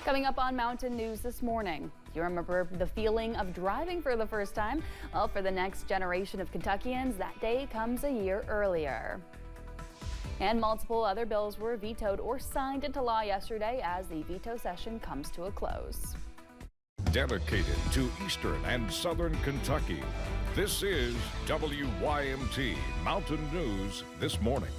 Coming up on Mountain News this morning, you remember the feeling of driving for the first time? Well, for the next generation of Kentuckians, that day comes a year earlier. And multiple other bills were vetoed or signed into law yesterday as the veto session comes to a close. Dedicated to Eastern and Southern Kentucky, this is WYMT Mountain News this morning.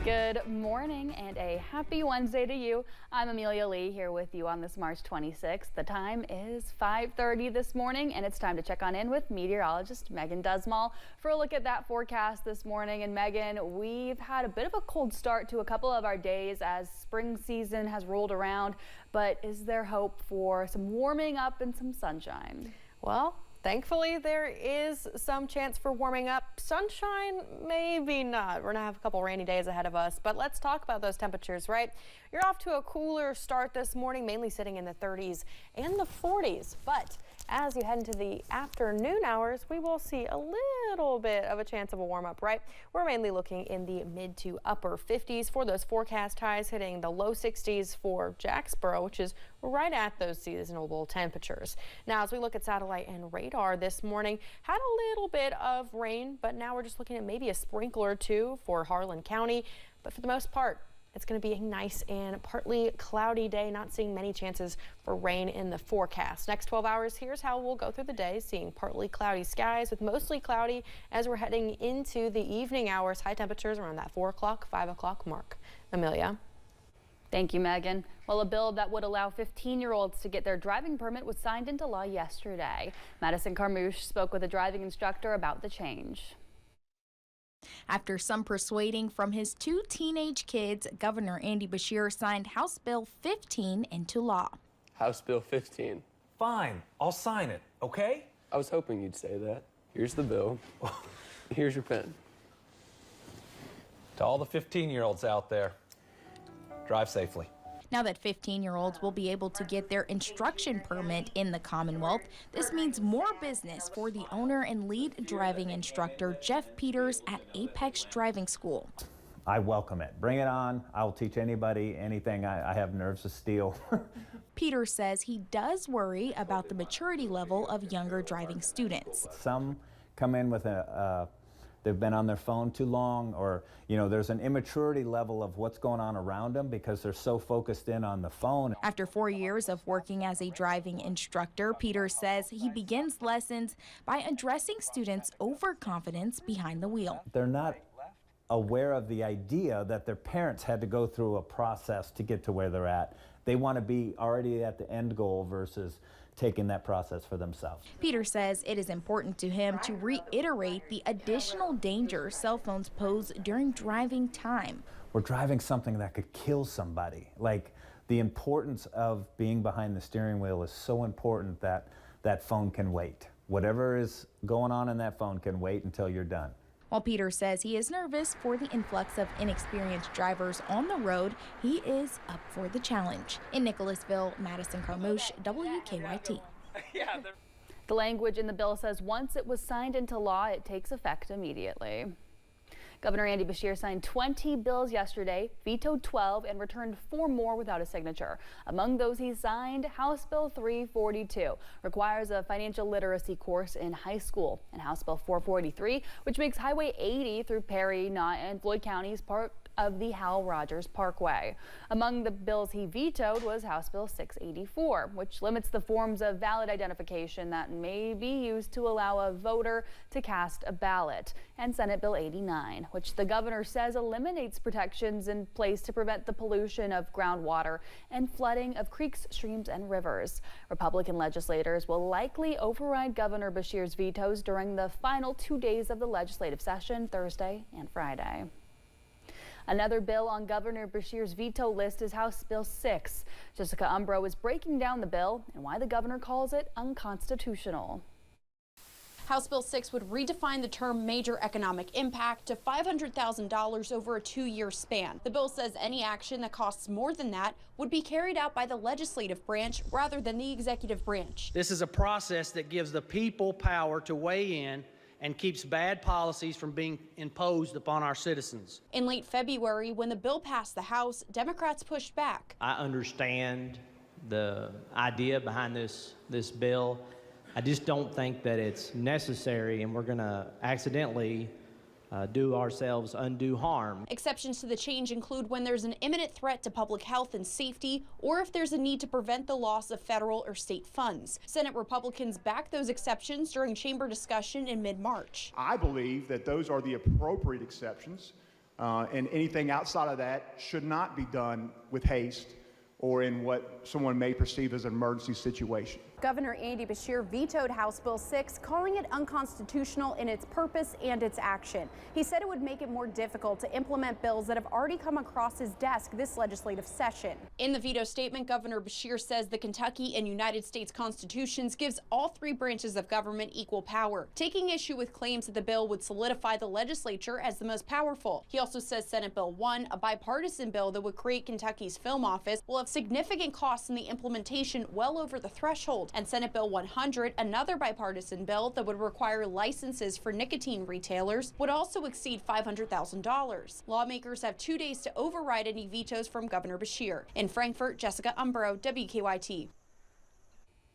Good morning and a happy Wednesday to you. I'm Amelia Lee here with you on this March 26th. The time is 5:30 this morning and it's time to check on in with meteorologist Megan Dusmall for a look at that forecast this morning. And Megan, we've had a bit of a cold start to a couple of our days as spring season has rolled around, but is there hope for some warming up and some sunshine? Well, thankfully, there is some chance for warming up. Sunshine, maybe not. We're going to have a couple rainy days ahead of us, but let's talk about those temperatures, right? You're off to a cooler start this morning, mainly sitting in the 30s and the 40s, but as you head into the afternoon hours, we will see a little bit of a chance of a warm up, right? We're mainly looking in the mid to upper 50s for those forecast highs, hitting the low 60s for Jacksboro, which is right at those seasonable temperatures. Now, as we look at satellite and radar this morning, had a little bit of rain, but now we're just looking at maybe a sprinkle or two for Harlan County. But for the most part, it's going to be a nice and partly cloudy day, not seeing many chances for rain in the forecast. Next 12 hours, here's how we'll go through the day, seeing partly cloudy skies with mostly cloudy as we're heading into the evening hours. High temperatures around that 4 o'clock, 5 o'clock mark. Amelia. Thank you, Megan. Well, a bill that would allow 15-year-olds to get their driving permit was signed into law yesterday. Madison Carmouche spoke with a driving instructor about the change. After some persuading from his two teenage kids, Governor Andy Beshear signed House Bill 15 into law. House Bill 15. Fine, I'll sign it, okay? I was hoping you'd say that. Here's the bill. Here's your pen. To all the 15-year-olds out there, drive safely. Now that 15-year-olds will be able to get their instruction permit in the Commonwealth, this means more business for the owner and lead driving instructor, Jeff Peters at Apex Driving School. I welcome it. Bring it on. I will teach anybody anything. I have nerves of steel. Peters says he does worry about the maturity level of younger driving students. Some come in with they've been on their phone too long, or, you know, there's an immaturity level of what's going on around them because they're so focused in on the phone. After 4 years of working as a driving instructor, Peters says he begins lessons by addressing students' overconfidence behind the wheel. They're not aware of the idea that their parents had to go through a process to get to where they're at. They want to be already at the end goal versus taking that process for themselves. Peters says it is important to him to reiterate the additional danger cell phones pose during driving time. We're driving something that could kill somebody. Like, the importance of being behind the steering wheel is so important that that phone can wait. Whatever is going on in that phone can wait until you're done. While Peters says he is nervous for the influx of inexperienced drivers on the road, he is up for the challenge. In Nicholasville, Madison Carmouche, WKYT. The language in the bill says once it was signed into law, it takes effect immediately. Governor Andy Beshear signed 20 bills yesterday, vetoed 12, and returned 4 more without a signature. Among those he signed, House Bill 342 requires a financial literacy course in high school, and House Bill 443, which makes Highway 80 through Perry, Knott, and Floyd counties part of the Hal Rogers Parkway. Among the bills he vetoed was House Bill 684, which limits the forms of valid identification that may be used to allow a voter to cast a ballot, and Senate Bill 89, which the governor says eliminates protections in place to prevent the pollution of groundwater and flooding of creeks, streams, and rivers. Republican legislators will likely override Governor Beshear's vetoes during the final 2 days of the legislative session, Thursday and Friday. Another bill on Governor Beshear's veto list is House Bill 6. Jessica Umbro is breaking down the bill and why the governor calls it unconstitutional. House Bill 6 would redefine the term major economic impact to $500,000 over a 2-year span. The bill says any action that costs more than that would be carried out by the legislative branch rather than the executive branch. This is a process that gives the people power to weigh in and keeps bad policies from being imposed upon our citizens. In late February, when the bill passed the House, Democrats pushed back. I understand the idea behind this bill. I just don't think that it's necessary, and we're going to accidentally do ourselves undue harm. Exceptions to the change include when there's an imminent threat to public health and safety, or if there's a need to prevent the loss of federal or state funds. Senate Republicans backed those exceptions during chamber discussion in mid-March. I believe that those are the appropriate exceptions, and anything outside of that should not be done with haste or in what someone may perceive as an emergency situation. Governor Andy Beshear vetoed House Bill 6, calling it unconstitutional in its purpose and its action. He said it would make it more difficult to implement bills that have already come across his desk this legislative session. In the veto statement, Governor Beshear says the Kentucky and United States Constitutions gives all three branches of government equal power, taking issue with claims that the bill would solidify the legislature as the most powerful. He also says Senate Bill 1, a bipartisan bill that would create Kentucky's film office, will have significant costs in the implementation well over the threshold. And Senate Bill 100, another bipartisan bill that would require licenses for nicotine retailers, would also exceed $500,000. Lawmakers have 2 days to override any vetoes from Governor Beshear. In Frankfort, Jessica Umbro, WKYT.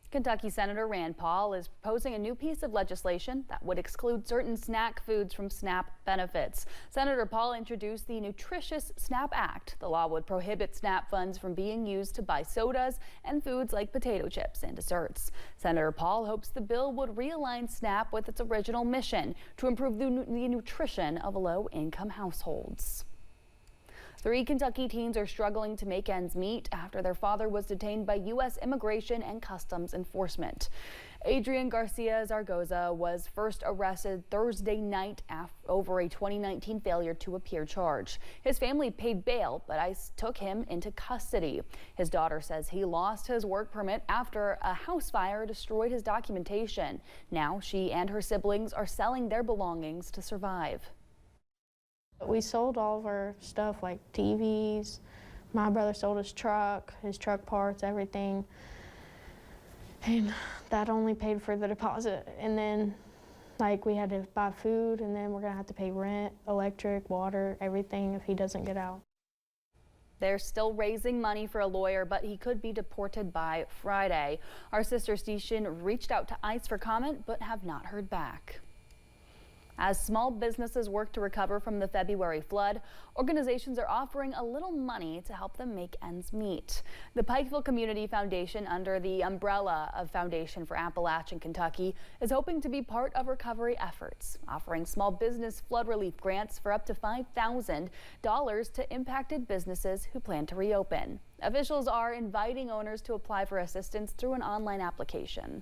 Kentucky Senator Rand Paul is proposing a new piece of legislation that would exclude certain snack foods from SNAP benefits. Senator Paul introduced the Nutritious SNAP Act. The law would prohibit SNAP funds from being used to buy sodas and foods like potato chips and desserts. Senator Paul hopes the bill would realign SNAP with its original mission to improve the nutrition of low-income households. 3 Kentucky teens are struggling to make ends meet after their father was detained by U.S. Immigration and Customs Enforcement. Adrian Garcia Zaragoza was first arrested Thursday night over a 2019 failure to appear charge. His family paid bail, but ICE took him into custody. His daughter says he lost his work permit after a house fire destroyed his documentation. Now she and her siblings are selling their belongings to survive. We sold all of our stuff, like TVs. My brother sold his truck parts, everything. And that only paid for the deposit. And then, like, we had to buy food, and then we're gonna have to pay rent, electric, water, everything if he doesn't get out. They're still raising money for a lawyer, but he could be deported by Friday. Our sister station reached out to ICE for comment, but have not heard back. As small businesses work to recover from the February flood, organizations are offering a little money to help them make ends meet. The Pikeville Community Foundation, under the umbrella of Foundation for Appalachian Kentucky, is hoping to be part of recovery efforts, offering small business flood relief grants for up to $5,000 to impacted businesses who plan to reopen. Officials are inviting owners to apply for assistance through an online application.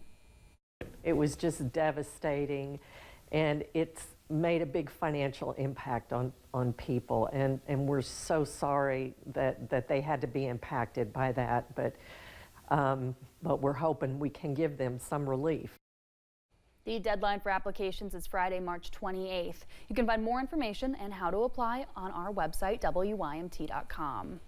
It was just devastating. And it's made a big financial impact on people, and we're so sorry that they had to be impacted by that, but we're hoping we can give them some relief. The deadline for applications is Friday, March 28th. You can find more information and how to apply on our website, WYMT.com.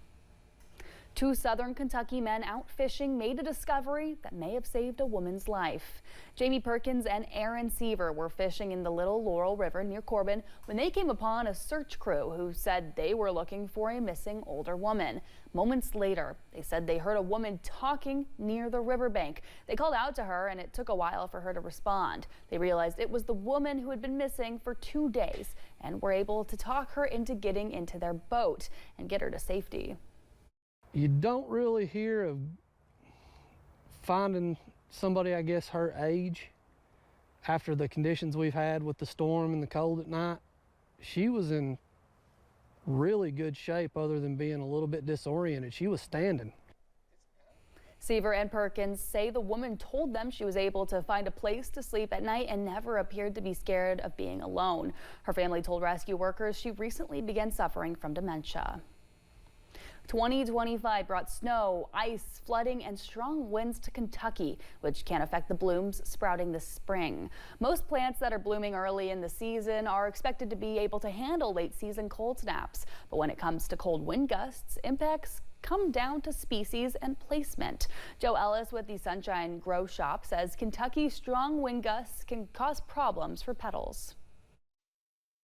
2 Southern Kentucky men out fishing made a discovery that may have saved a woman's life. Jamie Perkins and Aaron Seaver were fishing in the Little Laurel River near Corbin when they came upon a search crew who said they were looking for a missing older woman. Moments later, they said they heard a woman talking near the riverbank. They called out to her, and it took a while for her to respond. They realized it was the woman who had been missing for 2 days and were able to talk her into getting into their boat and get her to safety. You don't really hear of finding somebody, I guess, her age after the conditions we've had with the storm and the cold at night. She was in really good shape other than being a little bit disoriented. She was standing. Seaver and Perkins say the woman told them she was able to find a place to sleep at night and never appeared to be scared of being alone. Her family told rescue workers she recently began suffering from dementia. 2025 brought snow, ice, flooding, and strong winds to Kentucky, which can affect the blooms sprouting this spring. Most plants that are blooming early in the season are expected to be able to handle late season cold snaps. But when it comes to cold wind gusts, impacts come down to species and placement. Joe Ellis with the Sunshine Grow Shop says Kentucky's strong wind gusts can cause problems for petals.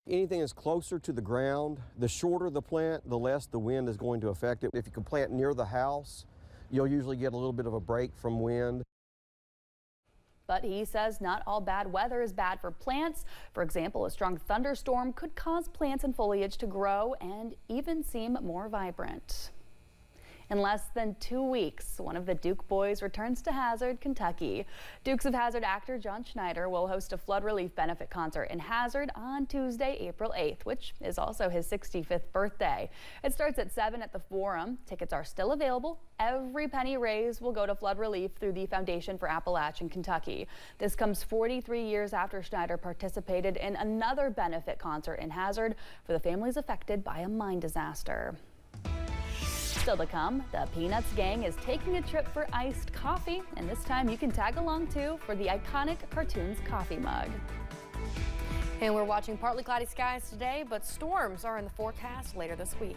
Anything that's closer to the ground, the shorter the plant, the less the wind is going to affect it. If you can plant near the house, you'll usually get a little bit of a break from wind. But he says not all bad weather is bad for plants. For example, a strong thunderstorm could cause plants and foliage to grow and even seem more vibrant. In less than 2 weeks, one of the Duke boys returns to Hazard, Kentucky. Dukes of Hazzard actor John Schneider will host a flood relief benefit concert in Hazard on Tuesday, April 8th, which is also his 65th birthday. It starts at 7 at the Forum. Tickets are still available. Every penny raised will go to flood relief through the Foundation for Appalachian Kentucky. This comes 43 years after Schneider participated in another benefit concert in Hazard for the families affected by a mine disaster. Still to come, the Peanuts gang is taking a trip for iced coffee, and this time you can tag along too for the iconic cartoon's coffee mug. And we're watching partly cloudy skies today, but storms are in the forecast later this week.